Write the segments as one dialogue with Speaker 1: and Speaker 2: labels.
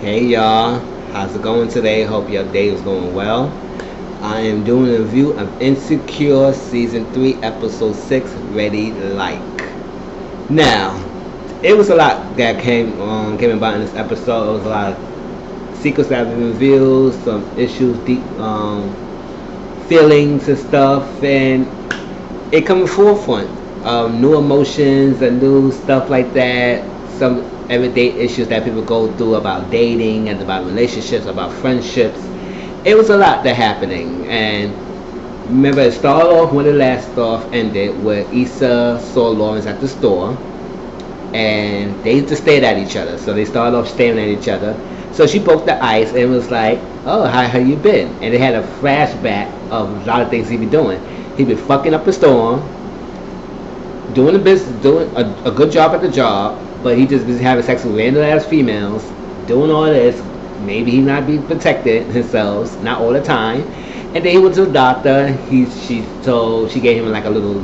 Speaker 1: Hey y'all, how's it going today? Hope your day is going well. I am doing a review of Insecure Season 3, Episode 6, Ready Like. Now, it was a lot that came about in this episode. It was a lot of secrets that have been revealed, some issues, deep feelings and stuff, and it comes forefront. New emotions and new stuff like that. Some everyday issues that people go through about dating and about relationships, about friendships. It was a lot that happening, and remember it started off when the last off ended, where Issa saw Lawrence at the store, and they just stared at each other. So they started off staring at each other. So she broke the ice and was like, "Oh, how you been?" And they had a flashback of a lot of things he be doing. He been fucking up the store, doing the business, doing a good job at the job, but he just was having sex with random ass females, doing all this. Maybe he not be protected himself, not all the time. And then he went to the doctor. She gave him like a little,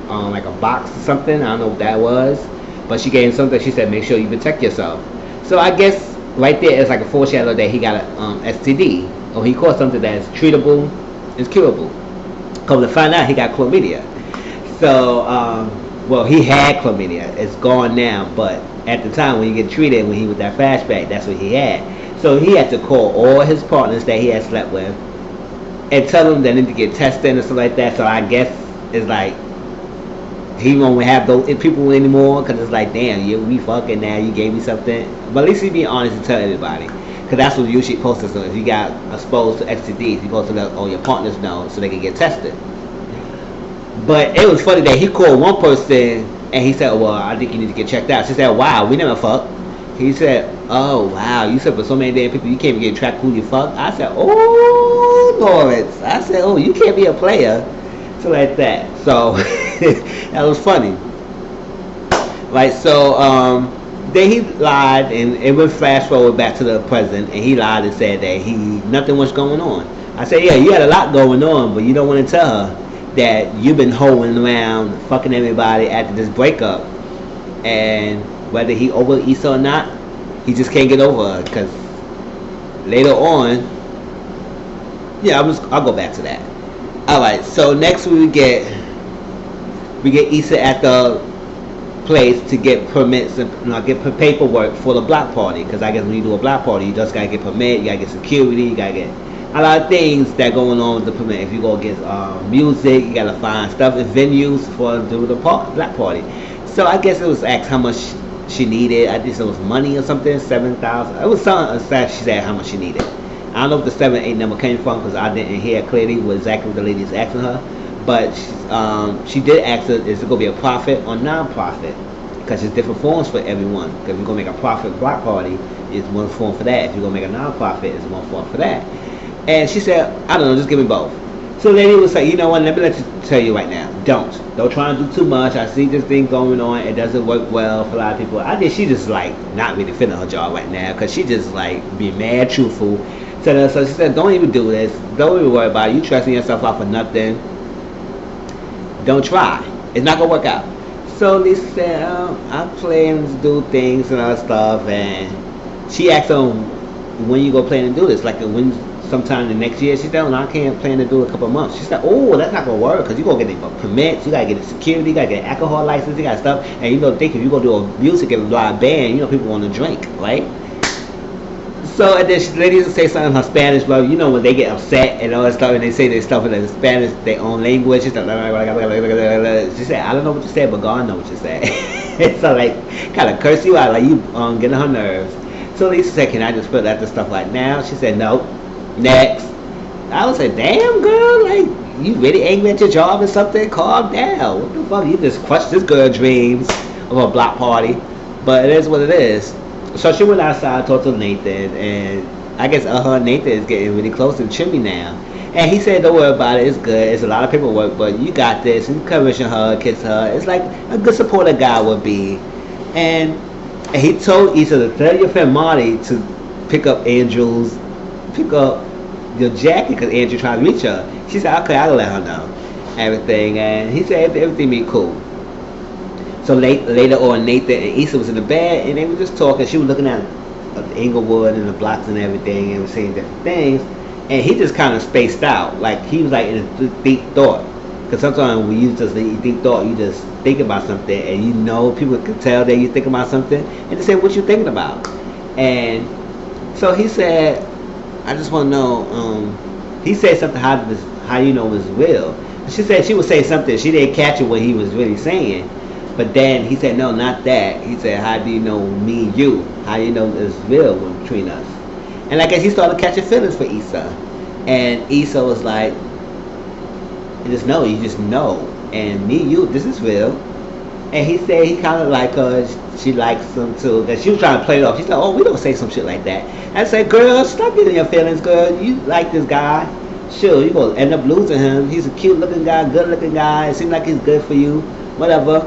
Speaker 1: like a box or something. I don't know what that was, but she gave him something. She said, "Make sure you protect yourself." So I guess right there it's like a foreshadow that he got a STD, or he caught something that is treatable, is curable. Come to find out, he got chlamydia. So, well, he had chlamydia. It's gone now, but at the time when you get treated, when he was that flashback, that's what he had. So he had to call all his partners that he had slept with and tell them they need to get tested and stuff like that. So I guess it's like he won't have those people anymore, because it's like, damn, we fucking now, you gave me something. But at least he be honest and tell everybody, because that's what you usually supposed to do. If you got exposed to STDs, you're supposed to let all your partners know so they can get tested. But it was funny that he called one person and he said, "Well, I think you need to get checked out." She said, "Wow, we never fucked." He said, "Oh, wow, you said for so many damn people you can't even get tracked who you fuck." I said, "Oh, Lawrence." I said, "Oh, you can't be a player." So like that. So that was funny. Right, so then he lied, and it went flash forward back to the present, and he lied and said that nothing was going on. I said, "Yeah, you had a lot going on, but you don't want to tell her that you've been hoeing around, fucking everybody after this breakup, and whether he over Issa or not, he just can't get over her, because later on, yeah, I'll go back to that." All right, so next we get Issa at the place to get permits and get paperwork for the block party, because I guess when you do a block party, you just gotta get permit, you gotta get security, you gotta get a lot of things that going on with the permit. If you go get music, you gotta find stuff in venues for do the black party. So I guess it was asked how much she needed. I think it was money or something, 7,000. It was something she said how much she needed. I don't know if the 7-8 number came from, because I didn't hear clearly what exactly the lady is asking her. But she did ask her, is it gonna be a profit or non-profit? Because there's different forms for everyone. Because if you're gonna make a profit block party, it's one form for that. If you're gonna make a non-profit, it's one form for that. And she said, "I don't know, just give me both." So the lady was like, "You know what, let me tell you right now, don't try and do too much. I see this thing going on, it doesn't work well for a lot of people." I think she just like not really feeling her job right now, because she just like be mad truthful. So she said, "Don't even do this, don't even worry about it, you stressing yourself out for nothing, don't try, it's not gonna work out." So Lisa said, "I'm planning to do things and other stuff," and she asked him, "When you go plan to do this, like when sometime the next year?" She said, "Well, I can't plan to do it a couple of months." She said, "Oh, that's not gonna work, because you gonna get the permits, you gotta get the security, you gotta get an alcohol license, you got stuff, and you know, think if you gonna do a music and a live band, you know, people want to drink, right?" So and then the lady used to say something in her Spanish, but you know when they get upset and all that stuff, and they say their stuff in Spanish, their own language. She said, "I don't know what you said, but God knows what you said." So like, kind of curse you out, like you getting on her nerves. So Lisa said, "Can I just put that stuff like now?" She said, "No." Next. I was like, "Damn, girl, like you really angry at your job or something? Calm down. What the fuck? You just crushed this girl's dreams of a block party." But it is what it is. So she went outside, talked to Nathan, and I guess her and Nathan is getting really close to Chimney now. And he said, "Don't worry about it, it's good. It's a lot of paperwork, but you got this." And encouraging her, kiss her. It's like a good supporter guy would be. And he told Issa to tell your friend Marty to pick up your jacket, because Andrew tried to reach her. She said, "Okay, I'll let her know everything." And he said everything be cool. So later on, Nathan and Issa was in the bed, and they were just talking. She was looking at of Inglewood and the blocks and everything, and was saying different things. And he just kind of spaced out. Like he was like in a deep thought. Because sometimes when you just in deep thought, you just think about something, and you know people can tell that you think about something, and they say, "What you thinking about?" And so he said, "I just want to know." He said something. How you know it was real? She said she was saying something. She didn't catch it what he was really saying. But then he said, "No, not that." He said, "How do you know me and you? How do you know it's real between us?" And I guess he started catching feelings for Issa, and Issa was like, "You just know, you just know, and me, and you, this is real." And he said he kind of like her. She likes him too. That she was trying to play it off. She said, "Oh, we don't say some shit like that." I said, "Girl, stop getting your feelings, girl. You like this guy. Sure, you gonna end up losing him. He's a cute looking guy, good looking guy. It seems like he's good for you, whatever."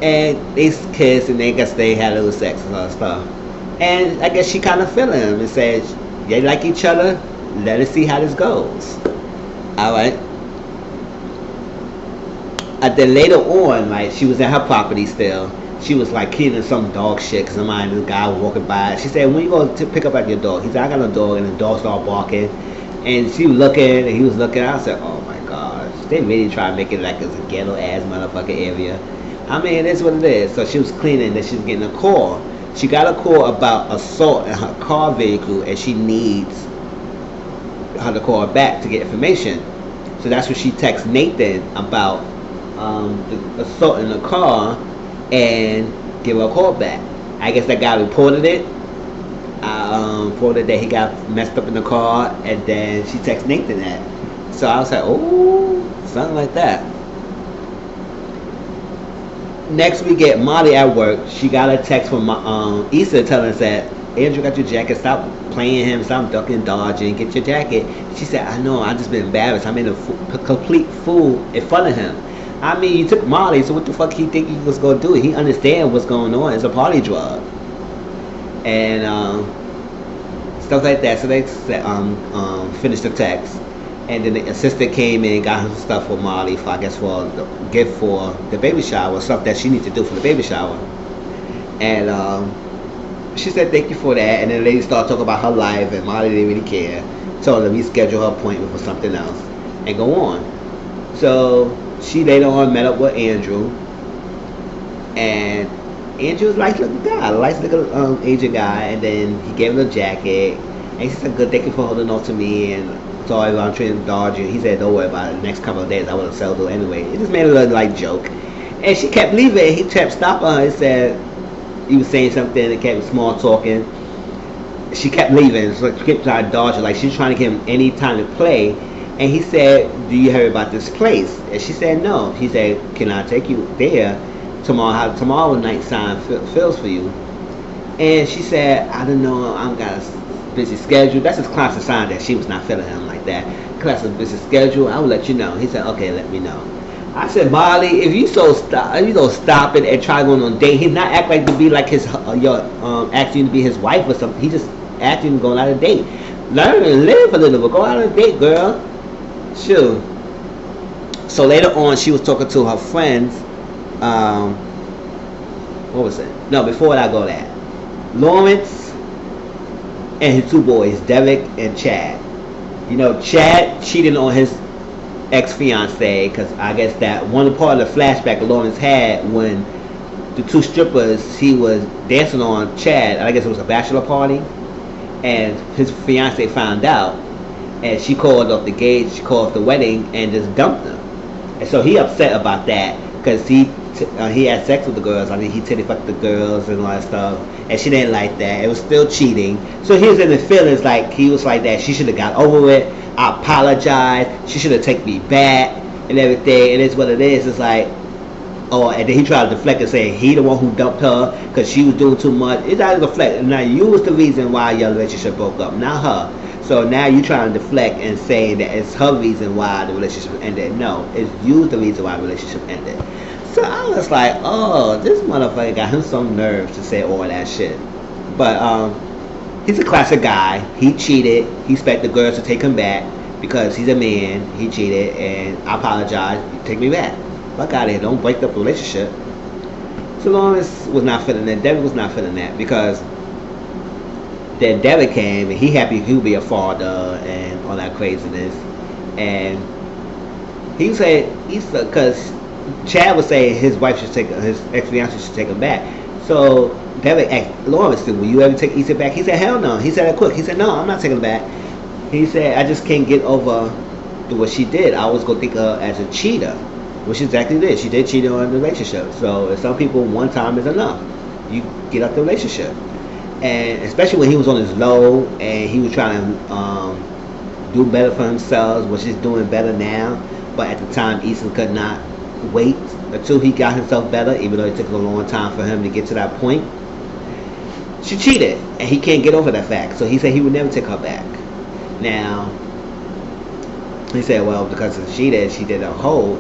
Speaker 1: And they kissed, and they guess they had a little sex and all that stuff. And I guess she kind of feeling him and said, "They like each other. Let us see how this goes." All right. And then later on, like she was at her property still. She was like cleaning some dog shit because this guy was walking by. She said, "When you go to pick up at your dog?" He said, "I got no dog," and the dog started barking. And she was looking, and he was looking. I said, "Oh my gosh, they really try to make it like it's a ghetto ass motherfucking area." I mean, it is what it is. So she was cleaning, that she was getting a call. She got a call about assault in her car vehicle, and she needs her to call her back to get information. So that's what she texted Nathan about the assault in the car and give her a call back. I guess that guy reported it. Reported that he got messed up in the car, and then she texted Nathan that. So I was like, oh, something like that. Next we get Molly at work. She got a text from Issa telling us that Andrew got your jacket. Stop playing him. Stop ducking, dodging. Get your jacket. She said, "I know. I just been embarrassed. I made a complete fool in front of him." I mean, you took Molly, so what the fuck he think he was gonna do? He understand what's going on. It's a party drug, and stuff like that. So they finished the text, and then the assistant came in, got her stuff for Molly for, I guess, for the gift for the baby shower, stuff that she needs to do for the baby shower, and she said thank you for that. And then the lady started talking about her life, and Molly didn't really care. Told her to reschedule her appointment for something else and go on. So she later on met up with Andrew, and Andrew was a nice looking guy, a nice looking Asian guy, and then he gave her a jacket, and he said, "Good, thank you for holding on to me, and sorry about trying to dodge you." He said, "Don't worry about it, the next couple of days I would have settled her anyway." It just made a little like joke, and she kept leaving. He kept stopping her and said, he was saying something and kept small talking. She kept leaving, so she kept trying to dodge her, like she was trying to give him any time to play. And he said, "Do you hear about this place?" And she said, "No." He said, "Can I take you there tomorrow? How tomorrow night sign feels for you?" And she said, "I don't know. I've got a busy schedule." That's his classic sign that she was not feeling him like that. Classic busy schedule. I will let you know. He said, "Okay, let me know." I said, "Molly, if you don't stop it and try going on a date, he's not act like to be like his acting to be his wife or something. He just acting going on a date. Learn and live a little bit. Go out on a date, girl." Sure. So later on, she was talking to her friends. What was it? No, before I go there, Lawrence and his two boys, Derek and Chad. You know, Chad cheated on his ex-fiance because I guess that one part of the flashback Lawrence had when the two strippers he was dancing on Chad, I guess it was a bachelor party, and his fiance found out, and she called off the gate, she called off the wedding, and just dumped him. And so he upset about that because he had sex with the girls. I mean, he titty fucked the girls and all that stuff, and she didn't like that. It was still cheating. So he was in the feelings like he was like that. She should have got over it. I apologize. She should have taken me back and everything. And it's what it is. It's like, oh, and then he tried to deflect and say he the one who dumped her because she was doing too much. It's not to deflect. Now you was the reason why your relationship broke up, not her. So now you're trying to deflect and say that it's her reason why the relationship ended. No, it's you the reason why the relationship ended. So I was like, oh, this motherfucker got him some nerves to say all that shit. But he's a classic guy. He cheated. He expected the girls to take him back because he's a man. He cheated, and I apologize. Take me back. Fuck out of here. Don't break up the relationship. So Lawrence was not feeling that. Devin was not feeling that because Then Derek came, and he happy he'll be a father and all that craziness. And he said, because Chad was saying his wife should take his ex fiance should take him back. So Derek asked Lawrence, "Will you ever take Issa back?" He said, "Hell no." He said that quick. He said, "No, I'm not taking her back." He said, "I just can't get over what she did. I was gonna think of her as a cheater, which exactly did. She did cheat on the relationship. So if some people, one time is enough. You get out the relationship." And especially when he was on his low and he was trying to do better for himself, which he's doing better now. But at the time, Issa could not wait until he got himself better, even though it took a long time for him to get to that point. She cheated, and he can't get over that fact. So he said he would never take her back. Now, he said, well, because she did a hoe.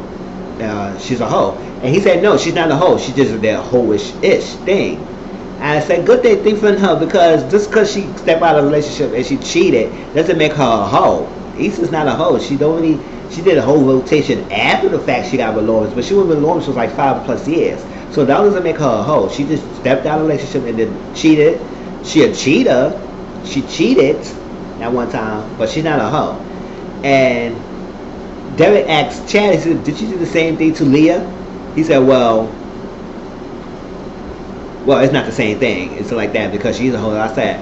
Speaker 1: She's a hoe. And he said, no, she's not a hoe. She just did a hoe-ish thing. And I said, good thing for her, because just because she stepped out of a relationship and she cheated doesn't make her a hoe. Issa's not a hoe. She did a whole rotation after the fact she got with Lawrence, but she was with Lawrence for like 5+ years. So that doesn't make her a hoe. She just stepped out of a relationship and then cheated. She a cheater. She cheated at one time, but she's not a hoe. And Derek asked Chad, he said, did you do the same thing to Leah? He said, well, it's not the same thing. It's like that because she's a hoe. I said,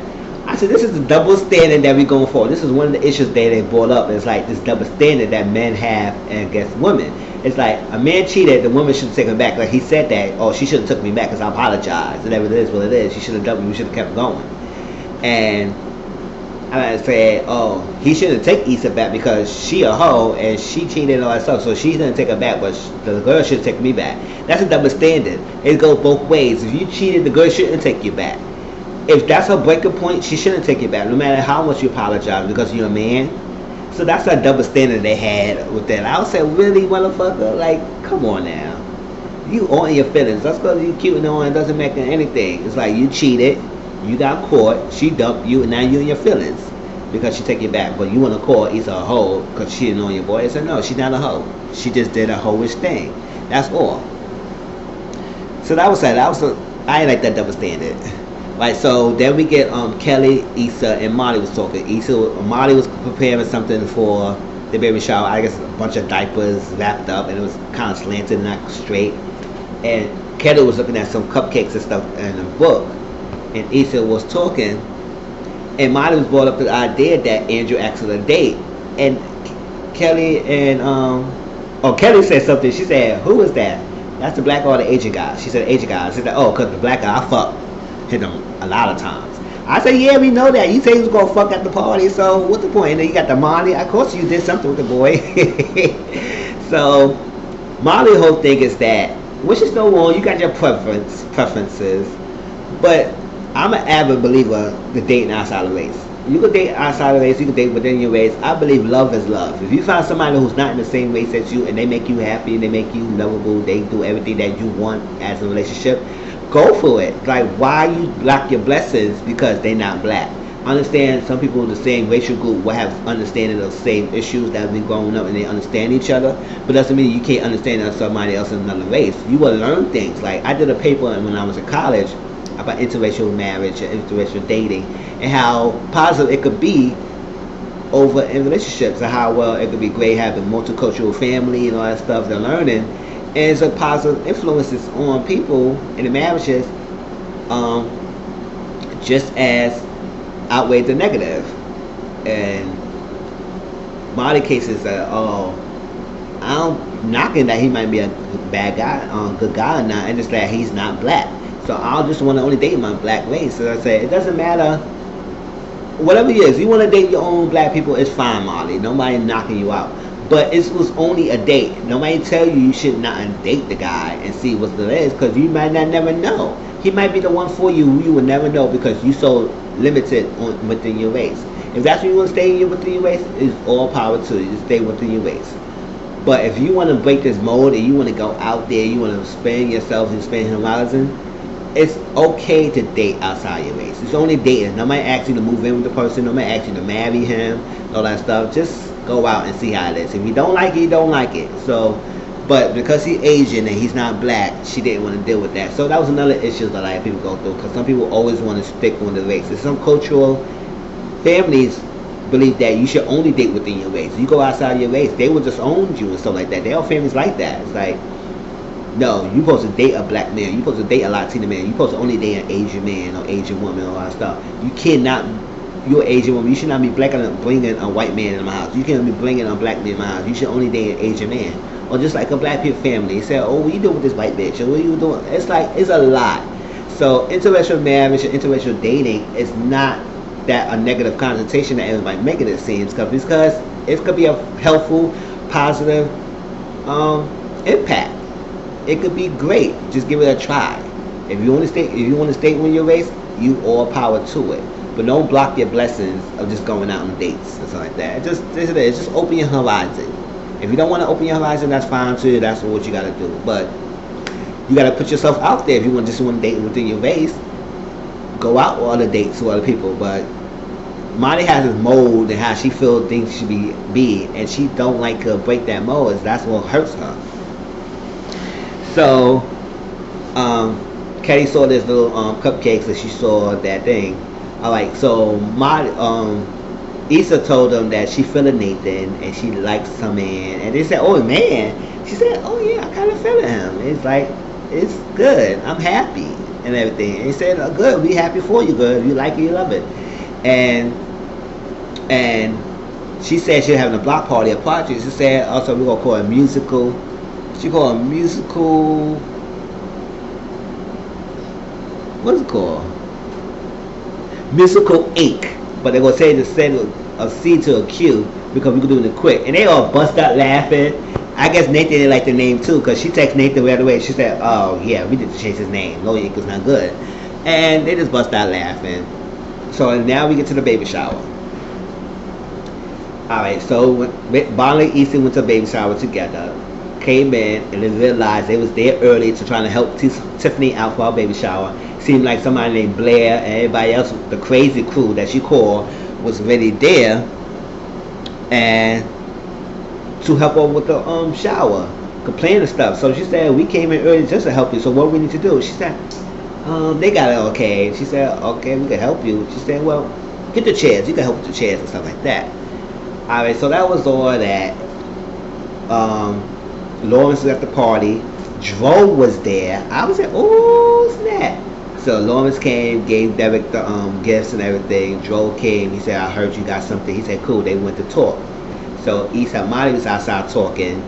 Speaker 1: this is the double standard that we're going for. This is one of the issues that they brought up. It's like this double standard that men have against women. It's like a man cheated, the woman should take him back. Like he said that, oh, she should have took me back because I apologize. Whatever it is, what it is. She should have done me. We should have kept going. And I said, oh, he shouldn't take Issa back because she a hoe and she cheated and all that stuff. So she didn't take her back, but the girl should take me back. That's a double standard. It goes both ways. If you cheated, the girl shouldn't take you back. If that's her breaking point, she shouldn't take you back, no matter how much you apologize because you're a man. So that's a double standard they had with that. I would say, really, motherfucker? Like, come on now. You own your feelings. That's because you cute and all, it doesn't make anything. It's like you cheated, you got caught, she dumped you, and now you're in your feelings because she take you back. But you want to call Issa a hoe because she didn't know your boy. I said, no, she's not a hoe. She just did a hoish thing. That's all. So that was that. I ain't like that double standard. Right, so then we get Kelly, Issa, and Molly was talking. Molly was preparing something for the baby shower. I guess a bunch of diapers wrapped up, and it was kind of slanted, not straight. And Kelly was looking at some cupcakes and stuff in a book, and Issa was talking. And Molly was brought up the idea that Andrew asked her a date, and Kelly Kelly said something. She said, "Who is that? That's the black or the Asian guy?" She said, "Asian guy." I said, "Oh, cause the black guy I fuck." Hit him a lot of times. I said, yeah, we know that. You say he was gonna fuck at the party, so what's the point? And then you got the Molly. Of course, you did something with the boy. So Molly's whole thing is that, which is no wrong. You got your preferences, but I'm an avid believer that dating outside of race. You can date outside of race. You can date within your race. I believe love is love. If you find somebody who's not in the same race as you and they make you happy and they make you lovable, they do everything that you want as a relationship, go for it. Like, why you block your blessings because they're not black? Understand some people in the same racial group will have understanding of the same issues that have been growing up and they understand each other, but doesn't mean you can't understand somebody else in another race. You will learn things. Like, I did a paper when I was in college about interracial marriage and interracial dating and how positive it could be over in relationships and how well it could be great having multicultural family and all that stuff they're learning. And it's a positive influences on people in the marriages, just as outweigh the negative. And Molly cases that, I'm knocking that he might be a bad guy, good guy or not, and just that he's not black. So I'll just want to only date my black race. So I say it doesn't matter. Whatever it is, you want to date your own black people, it's fine, Molly. Nobody knocking you out. But it was only a date. Nobody tell you should not date the guy and see what it is, because you might not never know. He might be the one for you. You will never know because you so limited within your race. If that's what you want to stay within your race, it's all power to you. Just stay within your race. But if you want to break this mold and you want to go out there, you want to expand yourself and expand horizon, it's okay to date outside your race. It's only dating. Nobody asks you to move in with the person. Nobody asks you to marry him. All that stuff. Just go out and see how it is. If you don't like it, you don't like it. So But because he's Asian and he's not black, she didn't want to deal with that. So that was another issue that a lot of people go through, because some people always want to stick on the race. And some cultural families believe that you should only date within your race. You go outside your race, they will just own you and stuff like that. There are families like that. It's like, no, you're supposed to date a black man. You're supposed to date a Latino man. You're supposed to only date an Asian man or Asian woman or all that stuff. You cannot, you're an Asian woman. You should not be black and bringing a white man in my house. You can't be bringing a black man in my house. You should only date an Asian man. Or just like a black people family. They say, oh, what you doing with this white bitch? Or what are you doing? It's like, it's a lot. So interracial marriage and interracial dating is not that a negative connotation that everybody making it seem, because it could be a helpful, positive impact. It could be great. Just give it a try. If you want to stay with your race, you all power to it. But don't block your blessings of just going out on dates or something like that. Just open your horizon. If you don't want to open your horizon, that's fine too. That's what you got to do. But you got to put yourself out there. If you just want to date within your race, go out with other dates with other people. But Molly has this mold and how she feels things should be, and she don't like to break that mold. That's what hurts her. So Kelly saw this little cupcakes, and she saw that thing. Alright, so Issa told them that she feeling Nathan and she likes some man, and they said, oh man. She said, oh yeah, I kind of feeling him. It's like, it's good, I'm happy and everything. And he said, oh, good, we happy for you, good, if you like it, you love it. And she said she was having a block party, a party. She said, also we're gonna call it a musical. She called a musical, what's it called? Musical Inc. But they're gonna say to send a C to a Q because we could do it quick. And they all bust out laughing. I guess Nathan didn't like the name too, because she texted Nathan right away. She said, oh yeah, we did change his name. Lawyer Inc. was not good. And they just bust out laughing. So now we get to the baby shower. Alright, so Bonnie and Issa went to a baby shower together. Came in and they realized they was there early to try to help Tiffany out for our baby shower. Seemed like somebody named Blair and everybody else, the crazy crew that she called, was really there and to help her with the shower, complaining and stuff. So she said, we came in early just to help you, so what we need to do? She said, they got it okay. She said, okay, we can help you. She said, well, get the chairs, you can help with the chairs and stuff like that. Alright, so that was all that. Lawrence was at the party. Dro was there. I was like, oh snap. So Lawrence came, gave Derek the gifts and everything. Dro came. He said, I heard you got something. He said, cool. They went to talk. So Issa, Molly was outside talking.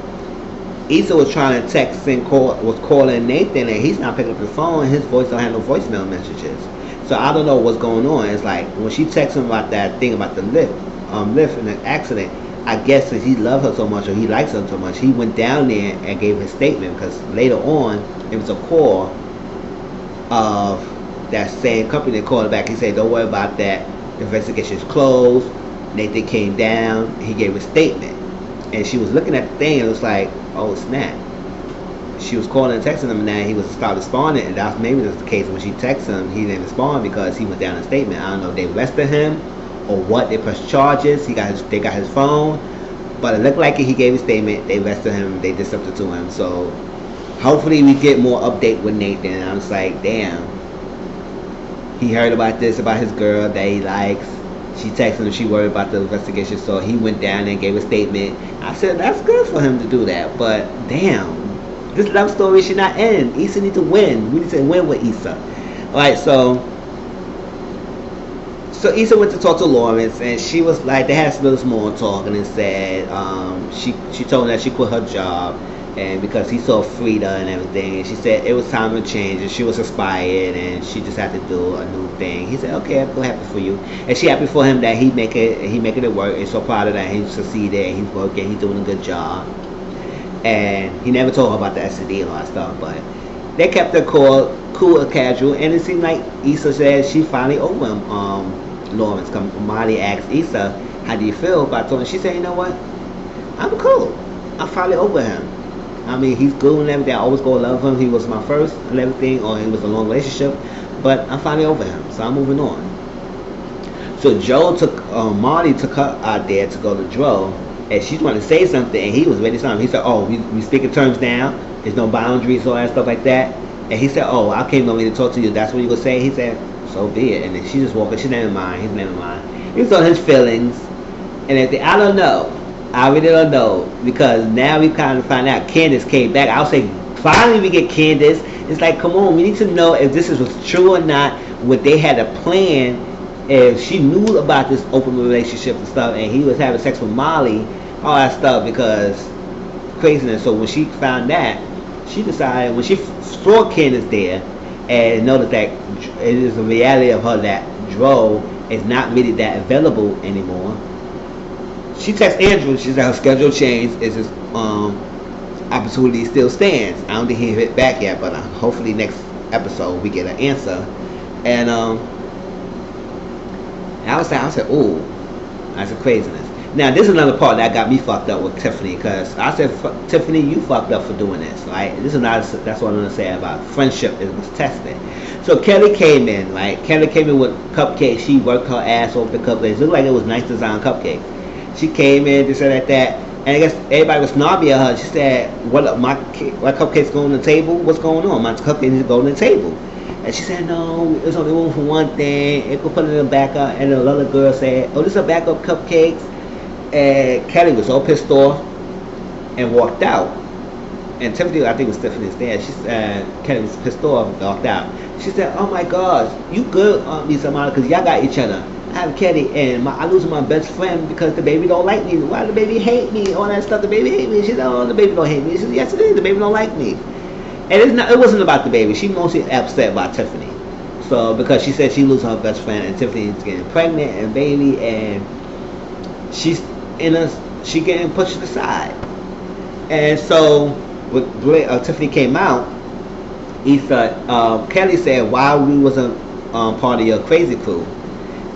Speaker 1: Issa was trying to text and was calling Nathan, and he's not picking up the phone. His voice don't have no voicemail messages. So I don't know what's going on. It's like when she texted him about that thing about the lift in the accident. I guess since he loved her so much, or he likes her so much, he went down there and gave his statement, because later on it was a call of that same company that called back. He said, don't worry about that, the investigation is closed. Nathan came down, he gave a statement, and she was looking at the thing and it was like, oh snap. She was calling and texting him, and now he was start responding, and that's maybe that's the case. When she texted him, he didn't respond because he went down a statement. I don't know if they arrested him or what. They pressed charges. They got his phone, but it looked like he gave a statement. They arrested him. They did something to him. So hopefully we get more update with Nathan. And I was like, damn. He heard about this, about his girl that he likes. She texted him. She worried about the investigation. So he went down and gave a statement. I said, that's good for him to do that. But damn, this love story should not end. Issa need to win. We need to win with Issa. Alright, so Issa went to talk to Lawrence, and she was like, they had some little small talk, and then said she told him that she quit her job, and because he saw Frida and everything, and she said it was time to change, and she was inspired, and she just had to do a new thing. He said, okay, I'm happy for you, and she happy for him that he making it work, and so proud of that. He succeeded, and he's working, he's doing a good job, and he never told her about the STD and all that stuff, but they kept their cool and casual, and it seemed like Issa said she finally over him. Lawrence, Molly asked Issa, how do you feel about him? She said, you know what, I'm cool, I'm finally over him. I mean, he's good and everything. I always go love him. He was my first and everything, or it was a long relationship, but I'm finally over him, so I'm moving on. So Molly took her out there to go to Dro, and she wanted to say something, and he was ready to say something. He said, "Oh, we speaking terms now. There's no boundaries, all that stuff like that." And he said, "Oh, I came over here to talk to you. That's what you gonna say?" He said, "So be it." And then she just walking. She never mind. He's never mind. He was on his feelings, and everything. I don't know. I really don't know, because now we kind of find out Candace came back. I'll say finally we get Candace. It's like, come on, we need to know if this was true or not. What they had a plan, if she knew about this open relationship and stuff, and he was having sex with Molly, all that stuff, because craziness. So when she found that, she decided, when she saw Candace there and noticed that it is a reality of her that Dro is not really that available anymore, she texts Andrew. She said her schedule changed. Is his opportunity still stands. I don't think he hit back yet, but hopefully next episode we get an answer. And I said, ooh, that's a craziness. Now this is another part that got me fucked up with Tiffany, because I said, Tiffany, you fucked up for doing this, right? This is not. That's what I'm gonna say about friendship. It was tested. So Kelly came in, right? Kelly came in with cupcakes. She worked her ass off the cupcakes. It looked like it was nice design cupcakes. She came in, this and that, and I guess everybody was snobby at her. She said, "What? My cupcakes go on the table? What's going on? My cupcakes need to go on the table." And she said, "No, there's only room for one thing. It could put it in the backup." And another girl said, "Oh, this is a backup cupcakes." And Kelly was all pissed off and walked out. And Tiffany, I think it was Tiffany's there. She said, Kelly was pissed off and walked out. She said, "Oh my gosh, you good, Miss Amanda, because y'all got each other. I have Kelly, and I lose my best friend because the baby don't like me. Why the baby hate me? All that stuff. The baby hate me." She said, "Oh, the baby don't hate me." She said, "Yes, it is. The baby don't like me." And it wasn't about the baby. She mostly upset about Tiffany. So because she said she losing her best friend, and Tiffany's getting pregnant and baby, and she getting pushed aside. And so when Tiffany came out, Kelly said, "Why we wasn't part of your crazy crew?"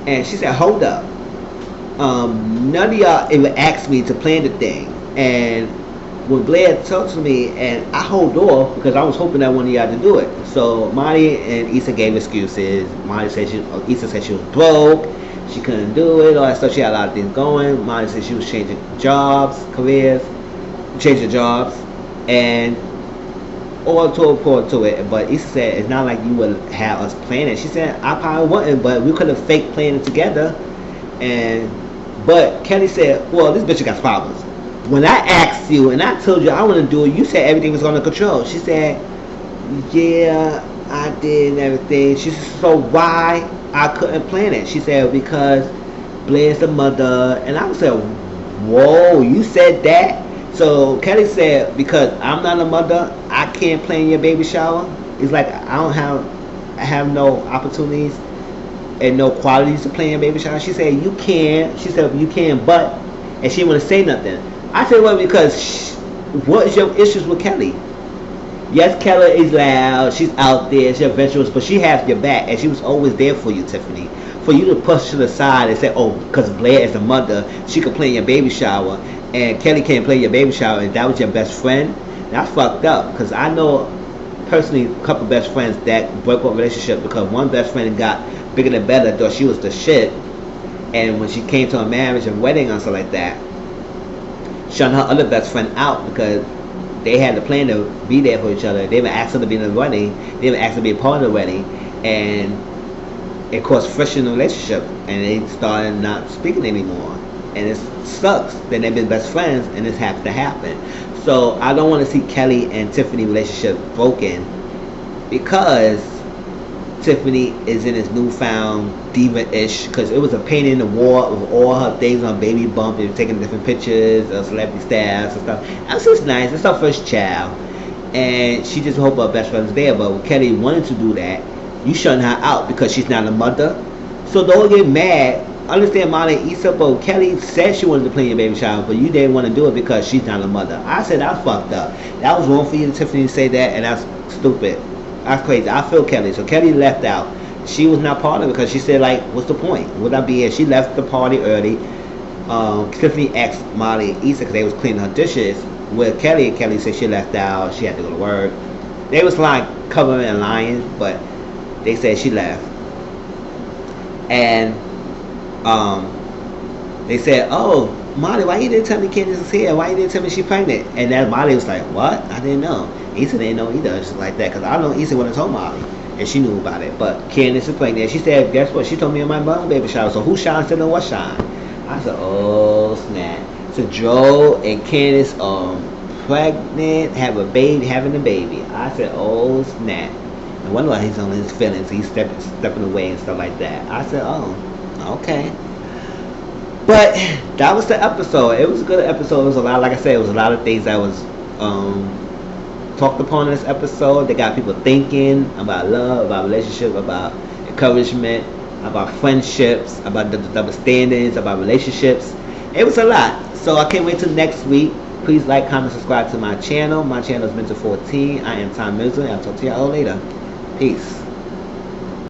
Speaker 1: And she said, "Hold up. None of y'all ever asked me to plan the thing." And when Blair talked to me, and I hold off because I was hoping that one of y'all to do it. So Marty and Issa gave excuses. Issa said she was broke, she couldn't do it, all that stuff. She had a lot of things going. Marty said she was changing jobs, changing jobs, and all to report to it. But Issa said it's not like you would have us plan it. She said I probably wouldn't, but we could have fake planned it together. But Kelly said, "Well, this bitch got problems. When I asked you and I told you I want to do it, you said everything was under control." She said, "Yeah, I did and everything." She said, "So why I couldn't plan it?" She said, "Because Blair's the mother." And I said, "Whoa, you said that?" So Kelly said, "Because I'm not a mother, I can't plan your baby shower." It's like I have no opportunities and no qualities to plan your baby shower. She said, "You can." She said, "You can, but," and she didn't want to say nothing. I said, "Well, because what is your issues with Kelly?" Yes, Kelly is loud. She's out there. She's adventurous, but she has your back, and she was always there for you, Tiffany. For you to push to the side and say, "Oh, because Blair is a mother, she could plan your baby shower, and Kelly can't play your baby shower," and that was your best friend. That's fucked up. Because I know personally a couple best friends that broke up relationship because one best friend got bigger than better, thought she was the shit, and when she came to a marriage and wedding and stuff like that, shut her other best friend out because they had the plan to be there for each other. They even asked her to be in the wedding. They even asked her to be a part of the wedding, and it caused friction in the relationship, and they started not speaking anymore. And it sucks that they've been best friends, and this has to happen. So I don't want to see Kelly and Tiffany relationship broken because Tiffany is in this newfound diva-ish, because it was a pain in the wall with all her things on baby bump. They were taking different pictures of celebrity stars and stuff. That's just nice. It's her first child, and she just hope her best friend's there. But when Kelly wanted to do that, you shutting her out because she's not a mother. So don't get mad. I understand Molly and Issa, but Kelly said she wanted to plan your baby shower, but you didn't want to do it because she's not a mother. I said that's fucked up. That was wrong for you and Tiffany to say that, and that's stupid. That's crazy. I feel Kelly. So Kelly left out. She was not part of it because she said, like, what's the point? Would I be here? She left the party early. Tiffany asked Molly and Issa because they was cleaning her dishes with Kelly, and Kelly said she left out. She had to go to work. They was like covering and lying, but they said she left. And they said, "Oh, Molly, why you didn't tell me Candace is here? Why you didn't tell me she pregnant? And then Molly was like, what? I didn't know. Issa didn't know either. She's like that. Because I know Issa wouldn't have told Molly. And she knew about it. But Candace is pregnant. She said, guess what? She told me in my mom baby shower. So who shine still know what shine? I said, oh, snap. So Joe and Candace pregnant, having a baby. I said, oh, snap. And wonder why he's on his feelings. He's stepping away and stuff like that. I said, oh, okay. But that was the episode. It was a good episode. It was a lot, like I said, it was a lot of things that was talked upon in this episode. They got people thinking about love, about relationship, about encouragement, about friendships, about the double standards, about relationships. It was a lot. So I can't wait till next week. Please like, comment, subscribe to my channel. My channel is Mizzle 14. I am Tom Mizzle, and I'll talk to y'all later. Peace.